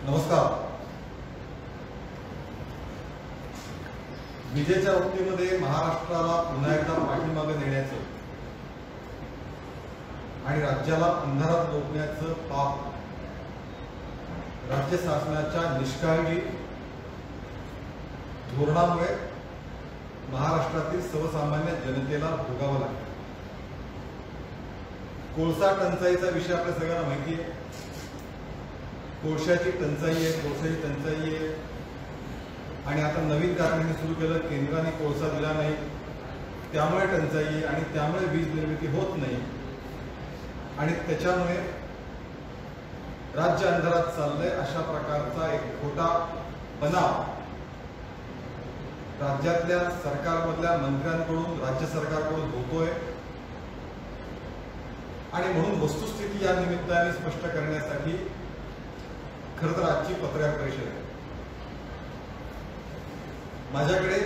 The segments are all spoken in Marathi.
नमस्कार. विजेच्या बाबतीमध्ये महाराष्ट्राला पुन्हा एकदा पाठीमागे नेण्याचं आणि राज्याला अंधारात लोटण्याचं पाप राज्य शासनाच्या निष्काळजी धोरणामुळे महाराष्ट्रातील सर्वसामान्य जनतेला भोगावं लागतं. कोळसा टंचाईचा विषय आपल्या सगळ्यांना माहिती आहे. कोळशाची टंचाई आहे, कोळशाची टंचाई आहे आणि आता नवीन कारखान्याने सुरू केलं, केंद्राने कोळसा दिला नाही, त्यामुळे टंचाई आहे आणि त्यामुळे वीज निर्मिती होत नाही आणि त्याच्यामुळे राज्य अंधारात चाललंय. अशा प्रकारचा एक खोटा बनाव राज्यातल्या सरकारमधल्या मंत्र्यांकडून राज्य सरकारकडून होतोय आणि म्हणून वस्तुस्थिती या निमित्ताने स्पष्ट करण्यासाठी खरं तर आजची पत्रकार परिषद आहे. माझ्याकडे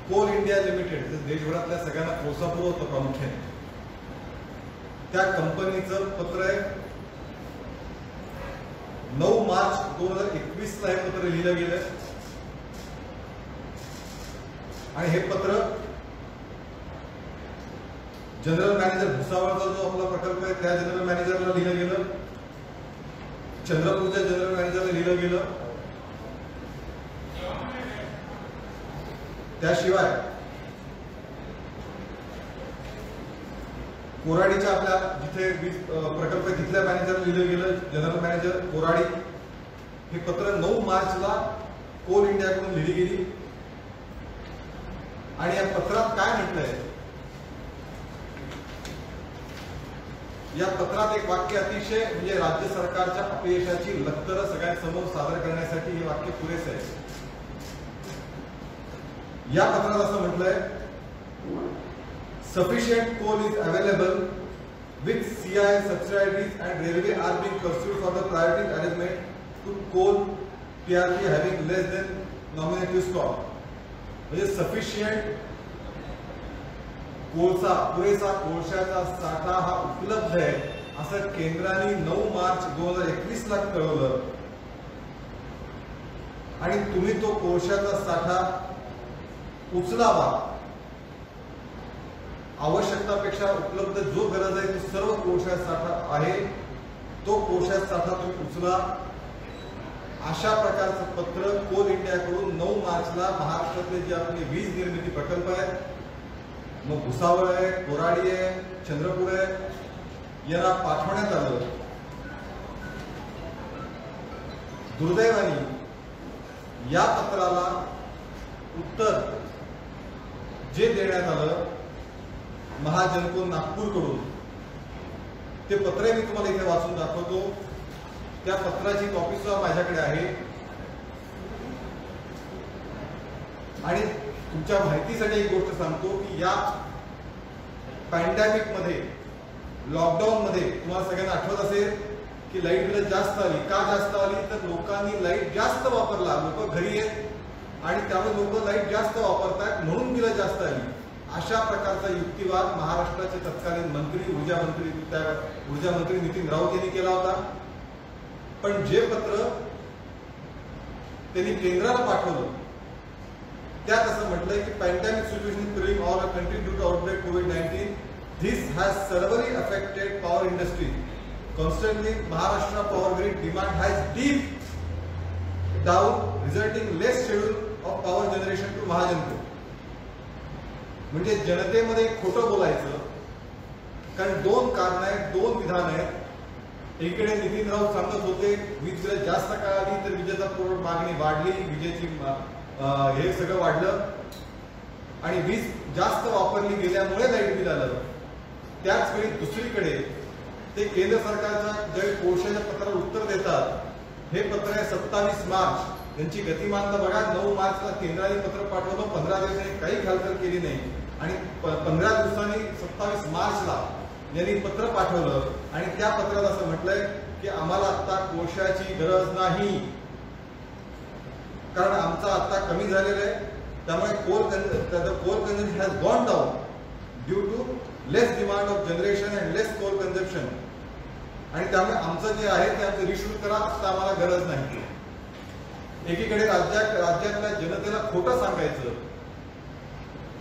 कोल इंडिया लिमिटेड देशभरातल्या सगळ्यांना कोळसा पुरवतो प्रामुख्याने, त्या कंपनीचं पत्र आहे. 9 मार्च 2021 ला हे पत्र लिहिलं गेलं आणि हे पत्र जनरल मॅनेजर भुसावळचा जो आपला प्रकल्प आहे त्या जनरल मॅनेजरला लिहिलं गेलं, चंद्रपूरच्या जनरल मॅनेजरला लिहिलं गेलं. त्याशिवाय कोराडीच्या आपल्या जिथे वीज प्रकल्प आहे तिथल्या मॅनेजरला लिहिलं गेलं, जनरल मॅनेजर कोराडी. हे पत्र 9 मार्चला कोल इंडियाकडून लिहिली गेली आणि या पत्रात काय म्हटलंय, या पत्रात एक वाक्य अतिशय म्हणजे राज्य सरकारच्या अपयशाची लक्तरं सगळ्यांसमोर सादर करण्यासाठी हे वाक्य पुरेसे आहे. या पत्रात असं म्हटलंय, sufficient coal is available with CI subsidiaries and railway are being pursued for the priority arrangement to coal PRP having less than nominative stock. म्हणजे सफिशियंट कोळसा, पुरेसा कोळशाचा साठा हा उपलब्ध आहे असं केंद्राने 9 मार्च 2021 ला कळवलं आणि तुम्ही तो कोळशाचा साठा उचलावा. आवश्यकतापेक्षा उपलब्ध जो गरज आहे तो सर्व कोळशाचा साठा आहे, तो कोळशाचा साठा तुम्ही उचला. अशा प्रकारचं पत्र कोल इंडियाकडून 9 मार्चला महाराष्ट्रातले जे आपले वीज निर्मिती प्रकल्प आहेत, मग भुसावळ आहे, कोराडी आहे, चंद्रपूर आहे, यांना पाठवण्यात आलं. दुर्दैवाने या पत्राला उत्तर जे देण्यात आलं महाजनकोन नागपूरकडून, ते पत्र मी तुम्हाला इथे वाचून दाखवतो. त्या पत्राची कॉपी सुद्धा माझ्याकडे आहे आणि तुमच्या माहितीसाठी एक गोष्ट सांगतो की या पॅन्डेमिक मध्ये, लॉकडाऊन मध्ये तुम्हाला सगळ्यांना आठवत असेल की लाईट बिल जास्त आली. का जास्त आली तर लोकांनी लाईट जास्त वापरला, लोक घरी आहेत आणि त्यामुळे लोक लाईट जास्त वापरतात म्हणून बिल जास्त आली. अशा प्रकारचा युक्तिवाद महाराष्ट्राचे तत्कालीन मंत्री ऊर्जा मंत्री नितीन राऊत यांनी केला होता. पण जे पत्र त्यांनी केंद्राला पाठवलं त्यात असं म्हटलंय की pandemic situation preventing all a country due to outbreak कोविड-19 this has severely affected power industry. Consequently, Maharashtra power grid demand has deep down, resulting less schedule of power generation to Mahajanko. म्हणजे जनतेमध्ये खोटं बोलायचं, कारण 2 कारण आहेत, 2 विधान आहेत. एकीकडे नितीन राऊत सांगत होते वीज बिल जास्त काळ आली तर विजेचा पुरवठा मागणी वाढली, विजेची हे सगळं वाढलं आणि वीज जास्त वापरली गेल्यामुळे लाईट बिल आलं. त्याच वेळी दुसरीकडे ते केंद्र सरकारच्या ज्यावेळी कोळशाच्या पत्राला उत्तर देतात, हे पत्र आहे 27 मार्च. त्यांची गतिमानता बघा, 9 मार्चला केंद्राने पत्र पाठवलं, 15 दिवसांनी काही हालचाल केली नाही आणि 15 दिवसांनी 27 मार्चला यांनी पत्र पाठवलं आणि त्या पत्रात असं म्हटलंय की आम्हाला आता कोळशाची गरज नाही, कारण आमचा आता कमी झालेला आहे, त्यामुळे coal consumption has gone down due to less demand of generation and less coal consumption. आणि त्यामुळे आमचं जे आहे ते आमचं रिशूट करा, असं आम्हाला गरज नाही. एकीकडे राज्यातल्या जनतेला खोटं सांगायचं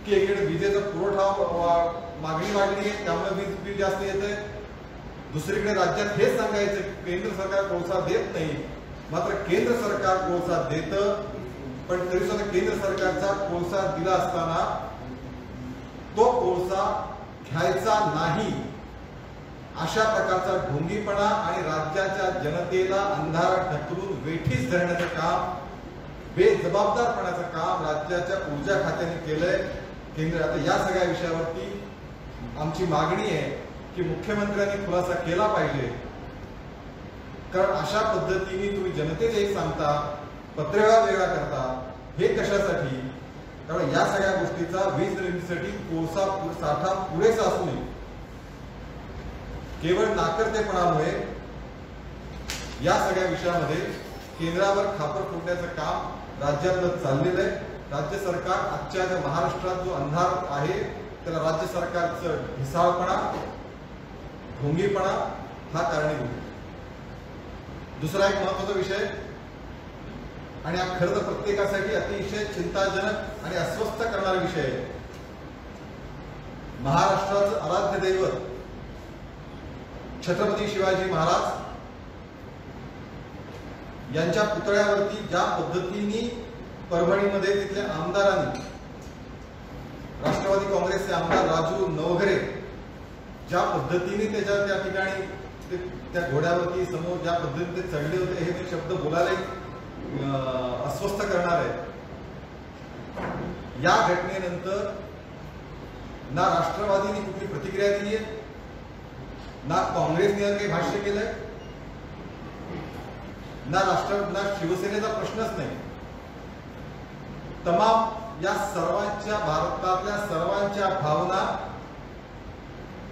की एकीकडे विजेचा पुरवठा मागणी वाढली आहे त्यामुळे वीज बिल जास्त येतंय, दुसरीकडे राज्यात हेच सांगायचं की केंद्र सरकार कोळसा देत नाही. मात्र केंद्र सरकार कोळसा देतं, पण तरी सुद्धा केंद्र सरकारचा कोळसा दिला असताना तो कोळसा घ्यायचा नाही, अशा प्रकारचा ढोंगीपणा आणि राज्याच्या जनतेला अंधारात ढकलून वेठीस धरण्याचं काम, बेजबाबदारपणाचं काम राज्याच्या ऊर्जा खात्याने केलंय. केंद्र आता या सगळ्या विषयावरती आमची मागणी आहे की मुख्यमंत्र्यांनी खुलासा केला पाहिजे. कारण अशा पद्धतीने तुम्ही जनतेला एक सांगता, पत्रव्यवहार वेगळा करता, हे कशासाठी? कारण या सगळ्या गोष्टीचा वीज निर्मितीसाठी कोळसा साठा पुरेसा असूनही केवळ नाकर्तेपणामुळे या सगळ्या विषयामध्ये केंद्रावर खापर फुटण्याचं काम राज्यातलं चाललेलं आहे. राज्य सरकार आजच्या महाराष्ट्रात जो अंधार आहे त्याला राज्य सरकारचं ढिसाळपणा, ढोंगीपणा हा कारणीभूत. दुसरा एक महत्वाचा विषय आणि हा खरं तर प्रत्येकासाठी अतिशय चिंताजनक आणि अस्वस्थ करणारा विषय आहे. महाराष्ट्राचं आराध्य दैवत छत्रपती शिवाजी महाराज यांच्या पुतळ्यावरती ज्या पद्धतीने परभणीमध्ये तिथल्या आमदारांनी, राष्ट्रवादी काँग्रेसचे आमदार राजू नवघरे ज्या पद्धतीने त्या ठिकाणी त्या घोड्यावरती समोर ज्या पद्धतीने ते चढले होते, हे मी शब्द बोलायला अस्वस्थ करणार आहे. या घटनेनंतर ना राष्ट्रवादीने कुठली प्रतिक्रिया दिली आहे, ना काँग्रेसने काही भाष्य केलंय, ना शिवसेनेचा प्रश्नच नाही. तमाम या सर्वांच्या, भारतातल्या सर्वांच्या भावना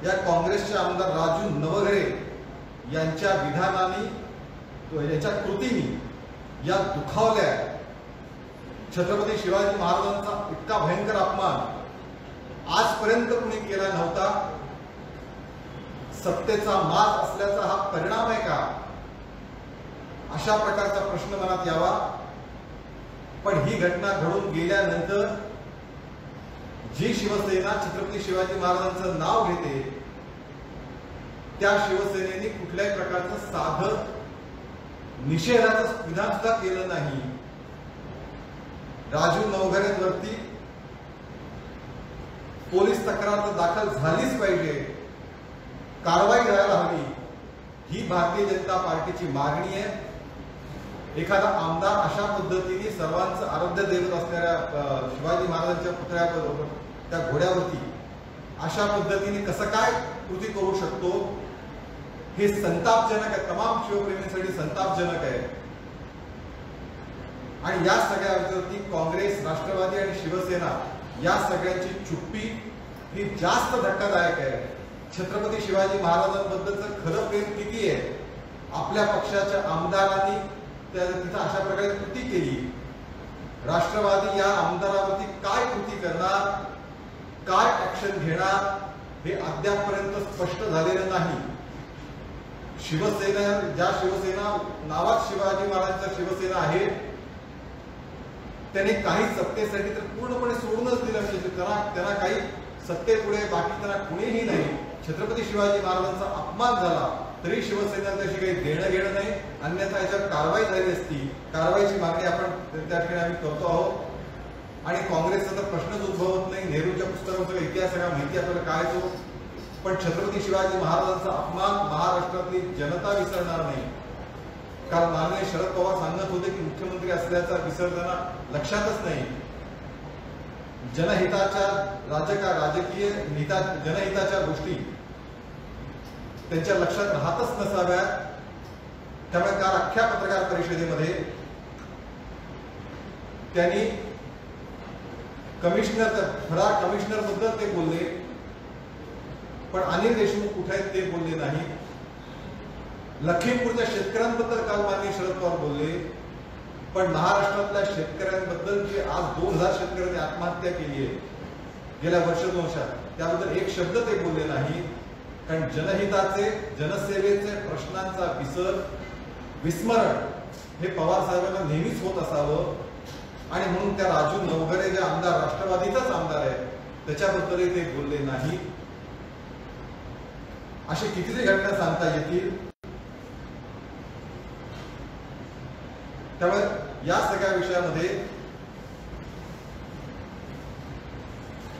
या काँग्रेसचे आमदार राजू नवघरे यांच्या विधानाने, यांच्या कृतीने या दुखावल्या. छत्रपती शिवाजी महाराजांचा इतका भयंकर अपमान आजपर्यंत कुणी केला नव्हता. सत्तेचा माज असल्याचा हा परिणाम आहे का, अशा प्रकारचा प्रश्न मनात यावा. पण ही घटना घडून गेल्यानंतर जी शिवसेना छत्रपती शिवाजी महाराजांचं नाव घेते त्या शिवसेनेने कुठल्याही प्रकारचं साधं निषेधाचं विधान सुद्धा केलं नाही. राजू नवघरेंवरती पोलीस तक्रार तर दाखल झालीच पाहिजे, कारवाई व्हायला हवी, ही भारतीय जनता पार्टीची मागणी आहे. एखादा आमदार अशा पद्धतीने सर्वांचं आराध्य दैवत असणाऱ्या शिवाजी महाराजांच्या पुतळ्याबरोबर त्या घोड्यावरती अशा पद्धतीने कसं काय कृती करू शकतो, हे संतापजनक आहे. तमाम शिवप्रेमींसाठी संतापजनक आहे. आणि या सगळ्यावरती काँग्रेस, राष्ट्रवादी आणि शिवसेना या सगळ्यांची चुप्पी ही जास्त धक्कादायक आहे. छत्रपती शिवाजी महाराजांबद्दलचं खरं प्रेम किती आहे? आपल्या पक्षाच्या आमदारांनी तिथं अशा प्रकारे कृती केली. राष्ट्रवादी या आमदारावरती काय कृती करणार, काय ऍक्शन घेणार, हे अद्यापपर्यंत स्पष्ट झालेलं नाही. शिवसेना, ज्या शिवसेना नावात शिवाजी महाराजांचा शिवसेना आहे, त्याने काही सत्तेसाठी तर पूर्णपणे सोडूनच दिलं. त्यांना काही सत्तेपुढे बाकी त्यांना कुणीही नाही. छत्रपती शिवाजी महाराजांचा अपमान झाला तरी शिवसेनेला त्याशी काही देणं घेणं नाही, अन्यथा याच्यावर कारवाई झाली असती. कारवाईची मागणी आपण त्या ठिकाणी आम्ही करतो आहोत. आणि काँग्रेसचा तर प्रश्नच उद्भवत नाही. नेहरूच्या पुस्तकाचा इतिहास सगळा माहिती आपल्याला काय तो. पण छत्रपती शिवाजी महाराजांचा अपमान महाराष्ट्रातली जनता विसरणार नाही. काल माननीय शरद पवार सांगत होते की मुख्यमंत्री असल्याचा विसर त्यांना लक्षातच नाही. जनहिताच्या राजकीय जनहिताच्या गोष्टी त्यांच्या लक्षात राहतच नसाव्यात. त्यामुळे काल अख्ख्या पत्रकार परिषदेमध्ये त्यांनी फरार कमिशनर बद्दल ते बोलले, पण अनिल देशमुख कुठे आहेत ते बोलले नाही. लखीमपूरच्या शेतकऱ्यांबद्दल काल माननीय शरद पवार बोलले, पण महाराष्ट्रातल्या शेतकऱ्यांबद्दल जे आज 2000 शेतकऱ्यांनी आत्महत्या केली आहे गेल्या वर्ष 2 वर्षात, त्याबद्दल एक शब्द ते बोलले नाही. कारण जनहिताचे जनसेवेचे प्रश्नांचा विस्मरण हे पवार साहेबांना नेहमीच होत असावं आणि म्हणून त्या राजू नवघरे जे आमदार राष्ट्रवादीचाच आमदार आहे त्याच्याबद्दलही ते बोलले नाही. असे कितीतरी घटना सांगता येतील. त्यामुळे या सगळ्या विषयामध्ये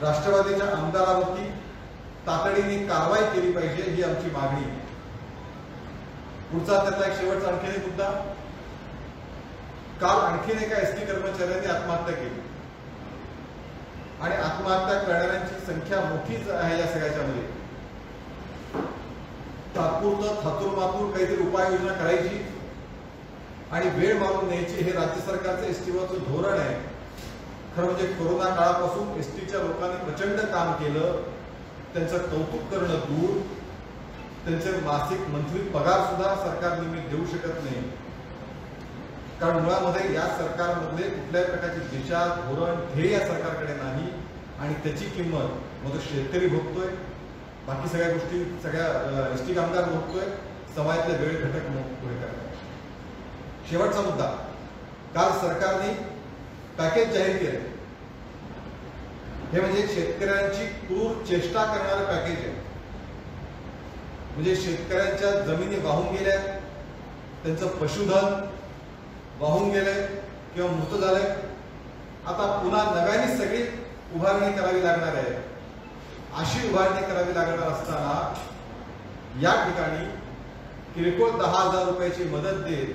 राष्ट्रवादीच्या आमदारावरती तातडीने कारवाई केली पाहिजे ही आमची मागणी. पुढचा त्यातला एक शेवटचा आणखीन एक मुद्दा. काल आणखीन एका एसटी कर्मचाऱ्यांनी आत्महत्या केली आणि आत्महत्या करणाऱ्यांची संख्या मोठीच आहे या सगळ्याच्या मध्ये. तात्पुरतं थातूरमातूर काहीतरी उपाययोजना करायची आणि वेळ मारून न्यायची हे राज्य सरकारचं एसटीवरचं धोरण आहे. खरं म्हणजे कोरोना काळापासून एसटीच्या लोकांनी प्रचंड काम केलं. त्यांचं कौतुक करणं दूर, त्यांचे मासिक मंथली पगार सुद्धा सरकार नियमित देऊ शकत नाही. कारण मुळामध्ये या सरकारमधले कुठल्याही प्रकारची दिशा धोरण ध्येय या सरकारकडे नाही आणि त्याची किंमत मग शेतकरी भोगतोय, बाकी सगळ्या गोष्टी सगळ्या एसटी कामगार भोगतोय, समाजातले वेळ घटक पुढे करतात. शेवटचा मुद्दा. काल सरकारने पॅकेज जाहीर केले. हे म्हणजे शेतकऱ्यांची क्रूर चेष्टा करणारं पॅकेज आहे. म्हणजे शेतकऱ्यांच्या जमिनी वाहून गेल्या, त्यांचं पशुधन वाहून गेलंय किंवा मृत झालंय. आता पुन्हा नव्याने सगळी उभारणी करावी लागणार आहे. अशी उभारणी करावी लागणार असताना या ठिकाणी किरकोळ 10,000 रुपयाची मदत देत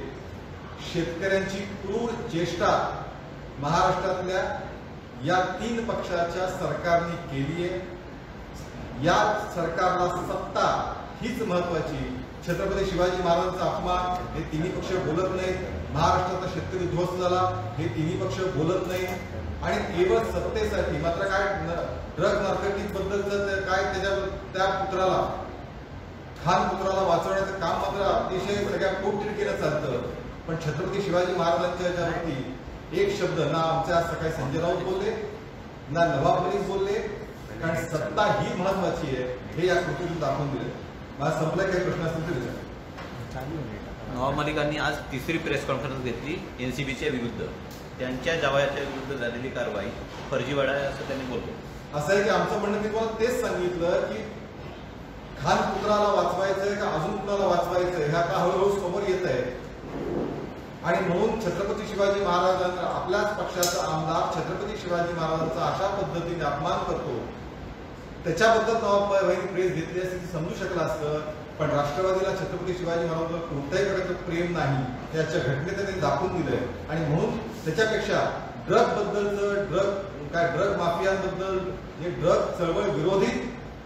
शेतकऱ्यांची क्रूर चेष्टा महाराष्ट्रातल्या या 3 पक्षाच्या सरकारने केली आहे. या सरकारला सत्ता हीच महत्वाची. छत्रपती शिवाजी महाराजांचा अपमान हे तिन्ही पक्ष बोलत नाहीत. महाराष्ट्राचा शेतकरी उद्ध्वस्त झाला हे तिन्ही पक्ष बोलत नाहीत आणि केवळ सत्तेसाठी मात्र काय ड्रग मार्केटिंग बद्दलचं काय त्या पुत्राला खान पुत्राला वाचवण्याचं काम मात्र अतिशय सगळ्या पोटतिडकीनं चालतं. पण छत्रपती शिवाजी महाराजांच्या याच्यावरती एक शब्द ना आमच्या सकाळी संजय राऊत बोलले ना नवाब मलिक बोलले. कारण सत्ता ही महत्वाची आहे हे या कृतीतून दाखवून दिले. मला संपला काही प्रश्न असतील तर नवाब मलिकांनी आज तिसरी प्रेस कॉन्फरन्स घेतली एनसीबीच्या विरुद्ध. त्यांच्या जावयाच्या विरुद्ध झालेली कारवाई फर्जीवाडा आहे असं त्यांनी बोलतो. असं आहे की आमचं म्हणणं मी तुम्हाला तेच सांगितलं की खान पुत्राला वाचवायचंय का अजून कुणाला वाचवायचंय ह्या का हळूहळू समोर येत आहे. आणि म्हणून छत्रपती शिवाजी महाराजांना आपल्याच पक्षाचा आमदार छत्रपती शिवाजी महाराजांचा अशा पद्धतीने अपमान करतो. त्याच्याबद्दल नवाब प्रेस घेतली असती समजू शकलं असतं. पण राष्ट्रवादीला छत्रपती शिवाजी महाराजांवर कोणत्याही प्रकारचं प्रेम नाही याच्या घटनेत त्यांनी दाखवून दिलंय. आणि म्हणून त्याच्यापेक्षा ड्रग बद्दलचं ड्रग माफियांबद्दल जे ड्रग चळवळ विरोधी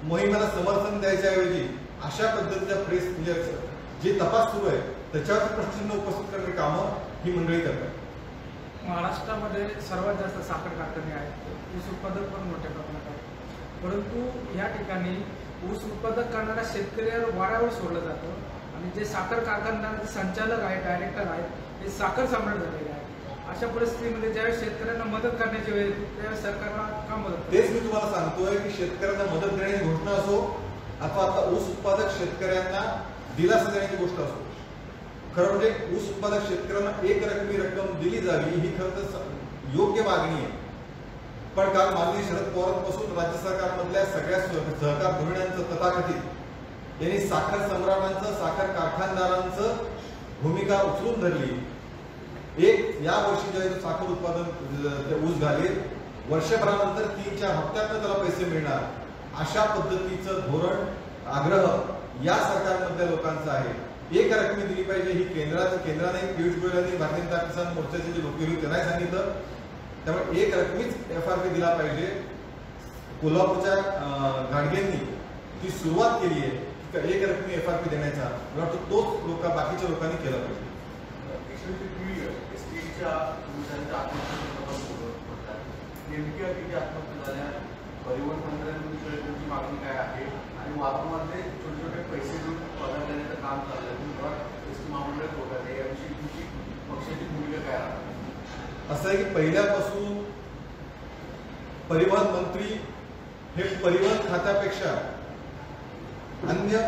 मोहिमेला समर्थन द्यायच्याऐवजी अशा पद्धतीच्या प्रेस म्हणजे जे तपास सुरू आहे त्याच्यावर प्रश्न उपस्थित करणारी कामं ही मंडळी करतात. महाराष्ट्रामध्ये सर्वात जास्त साखर कारखाने आहेत, ऊस उत्पादक पण मोठ्या प्रमाणात आहे. परंतु या ठिकाणी ऊस उत्पादक करणाऱ्या शेतकऱ्यावर वाऱ्यावर सोडलं जातं आणि जे साखर कारखान्याचे संचालक आहेत डायरेक्टर आहेत हे साखर सम्राट झालेले आहेत. अशा परिस्थितीमध्ये ज्यावेळेस शेतकऱ्यांना मदत करण्याची वेळ येते त्यावेळेस सरकारला का मदत? तेच मी तुम्हाला सांगतोय की शेतकऱ्यांना मदत देण्याची घोषणा असो अथवा आता ऊस उत्पादक शेतकऱ्यांना दिलासा देण्याची गोष्ट असो. खरं म्हणजे ऊस उत्पादक शेतकऱ्यांना एक रकमी रक्कम दिली जावी ही खरं तर योग्य मागणी आहे. पण काल माननीय शरद पवारांपासून राज्य सरकारमधल्या सगळ्या सहकार धोरणांचं तथाकथित यांनी साखर सम्राटांचं साखर कारखानदारांचं भूमिका उचलून धरली. एक या वर्षी ज्यावेळी साखर उत्पादन ऊस घालेल वर्षभरानंतर 3-4 हप्त्यातनं त्याला पैसे मिळणार अशा पद्धतीचं धोरण आग्रह या सरकारमधल्या लोकांचा आहे. एक रकमी दिली पाहिजे ही केंद्राने पियुष गोयल यांनी भारतीय जनता किसान मोर्चाचे जे लोक होते त्यांनाही सांगितलं. त्यामुळे एक रकमीच FRP दिला पाहिजे. कोल्हापूरच्या गाडगेंनी ती सुरुवात केली आहे की एक रकमी FRP देण्याचा. मला वाटतं तोच बाकीच्या लोकांनी केला पाहिजे. नेमक्या किती आत्महत्या झाल्या, परिवहन मंत्र्यांची मागणी काय आहे आणि वाहतूकमध्ये छोटे छोटे पैसे देऊन पगार देण्याचं काम चाललंय एसटी महामंडळ होतात याविषयी तुमची पक्षाची भूमिका काय आहे? असं आहे की पहिल्यापासून परिवहन मंत्री हे परिवहन खात्यापेक्षा अन्य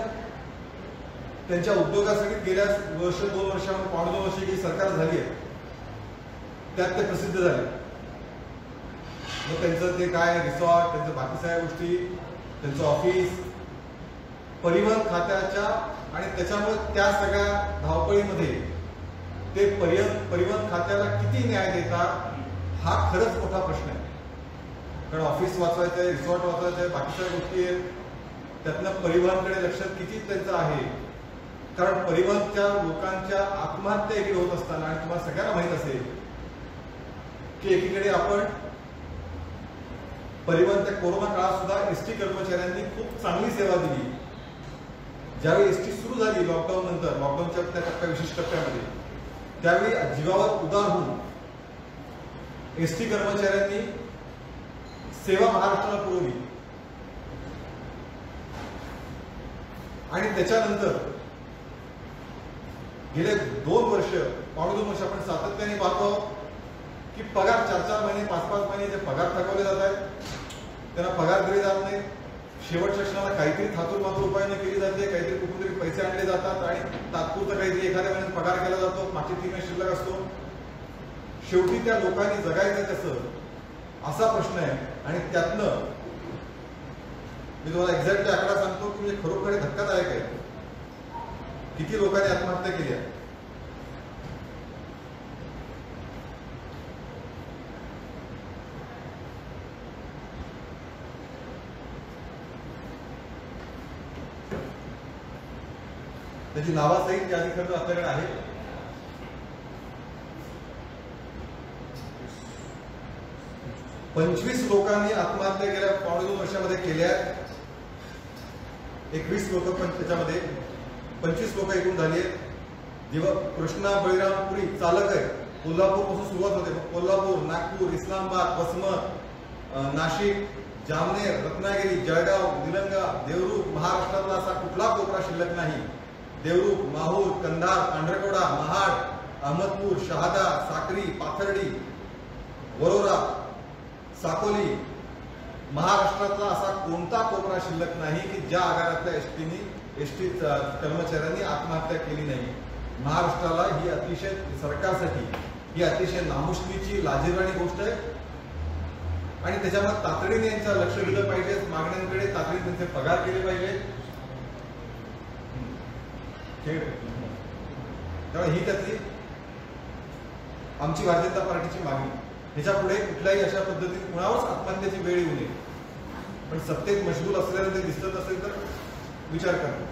त्यांच्या उद्योगासाठी गेल्या वर्ष 2 वर्षामध्ये 2.5 वर्ष जी सरकार झाली आहे त्यात ते प्रसिद्ध झाले. मग त्यांचं ते काय रिसॉर्ट, त्यांचं बाकी सगळ्या गोष्टी, त्यांचं ऑफिस, परिवहन खात्याच्या आणि त्याच्यामुळे त्या सगळ्या धावपळीमध्ये ते परिवहन खात्याला किती न्याय देतात हा खरंच मोठा प्रश्न आहे. कारण ऑफिस वाचवायचं आहे, रिसॉर्ट वाचवायचं आहे, बाकी सगळ्या गोष्टी आहेत, त्यातनं परिवहनकडे लक्ष किती त्यांचं आहे. कारण परिवहनच्या लोकांच्या आत्महत्या एकीकडे होत असताना आणि तुम्हाला सगळ्यांना माहीत असेल की एकीकडे आपण परिवहन त्या कोरोना काळात सुद्धा एसटी कर्मचाऱ्यांनी खूप चांगली सेवा दिली. ज्यावेळी एसटी सुरू झाली लॉकडाऊन नंतर, लॉकडाऊनच्या त्या टप्प्या विशेष टप्प्यामध्ये, त्यावेळी जीवावर उदार होऊन एसटी कर्मचाऱ्यांनी सेवा महाराष्ट्राला पुरवली. आणि त्याच्यानंतर गेले 2 वर्ष 2.5 वर्ष आपण सातत्याने पाहतो की पगार 4-4 महिने 5-5 महिने जे पगार थकवले जात आहेत, त्यांना पगार दिले जात नाही. शेवटच्या क्षणाला काहीतरी थातूरमातूर उपाययोजना केली जाते, काहीतरी कुठून तरी पैसे आणले जातात आणि तात्पुरतं काहीतरी एखाद्या महिन्यात पगार केला जातो, मागचे 3 महिने शिल्लक असतो. शेवटी त्या लोकांनी जगायचं कसं असा प्रश्न आहे. आणि त्यातनं मी तुम्हाला एक्झॅक्टली आकडा सांगतो की म्हणजे खरोखर धक्कादायक आहे. किती लोकांनी आत्महत्या केल्या. त्याची नावासहित यादी खरं आपल्याकडे आहे. पंचवीस लोकांनी आत्महत्या गेल्या 2.5 वर्षामध्ये केल्या. 21 लोक, पण त्याच्यामध्ये 25 लोक एकूण झाली आहेत. कृष्णा बळीराम पुरी चालक आहे. कोल्हापूर पासून सुरुवात होते. कोल्हापूर, नागपूर, इस्लामाबाद, वसमत, नाशिक, जामनेर, रत्नागिरी, जळगाव, निलंगा, देवरूख, महाराष्ट्रातला असा कुठला कोपरा शिल्लक नाही. देवरूख, माहूर, कंधार, पांढरकवडा, महाड, अहमदपूर, शहादा, साक्री, पाथर्डी, वरोरा, साकोली, महाराष्ट्रातला असा कोणता कोपरा शिल्लक नाही की ज्या आगारातल्या एसटी कर्मचाऱ्यांनी आत्महत्या केली नाही. महाराष्ट्राला ही अतिशय, सरकारसाठी ही अतिशय नामुष्कीची, लाजिरवाणी गोष्ट आहे. आणि त्याच्यामुळे तातडीने यांचं लक्ष दिलं पाहिजे. मागण्यांकडे तातडीने त्यांचे पगार केले पाहिजे. त्यामुळे ही त्यातली आमची भारतीय जनता पार्टीची मागणी. ह्याच्या पुढे कुठल्याही अशा पद्धतीने कुणावरच आत्महत्येची वेळ येऊ नये. पण सत्तेत मशगूल असलेलं ते दिसत असेल तर विचार करा.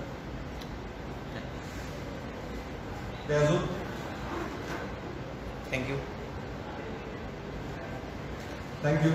ते अजून थँक्यू. थँक्यू.